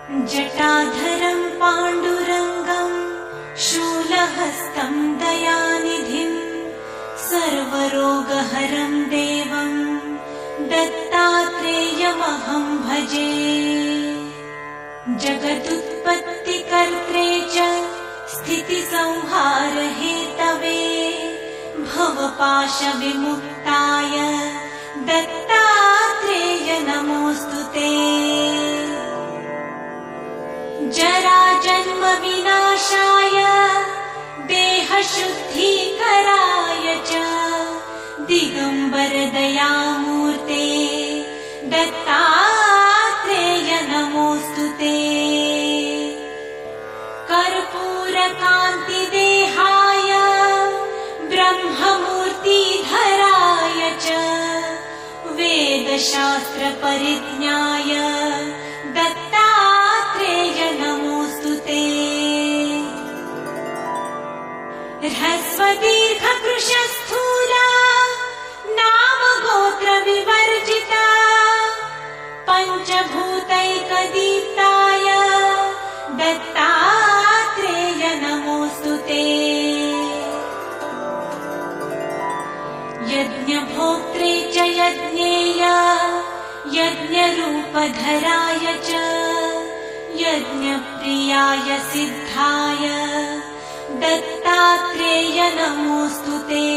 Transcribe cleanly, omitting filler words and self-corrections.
जटाधरं पाण्डुरङ्गं शूलहस्तं दयानिधिं सर्वरोगहरं देवं दत्तात्रेयमहं भजे। जगदुत्पत्तिकर्त्रे च स्थितिसंहारहेतवे भवपाशविमुक्ताय दत्तात्रेय नमोऽस्तुते। जराजन्मविनाशाय देहशुद्धीकराय च दिगम्बरदयामूर्ते दत्तात्रेय नमोऽस्तुते। कर्पूरकान्तिदेहाय ब्रह्ममूर्तिधराय च वेदशास्त्रपरिज्ञाय दत्तात्रेय नमोऽस्तुते। ह्रस्वदीर्घकृशस्थूला नामगोत्रविवर्जिता पञ्चभूतैकदीप्ताय दत्तात्रेय नमोऽस्तुते। यज्ञभोक्त्रे च यज्ञेय यज्ञरूपधराय च यज्ञप्रियाय सिद्धाय दत्तात्रेय नमोऽस्तुते।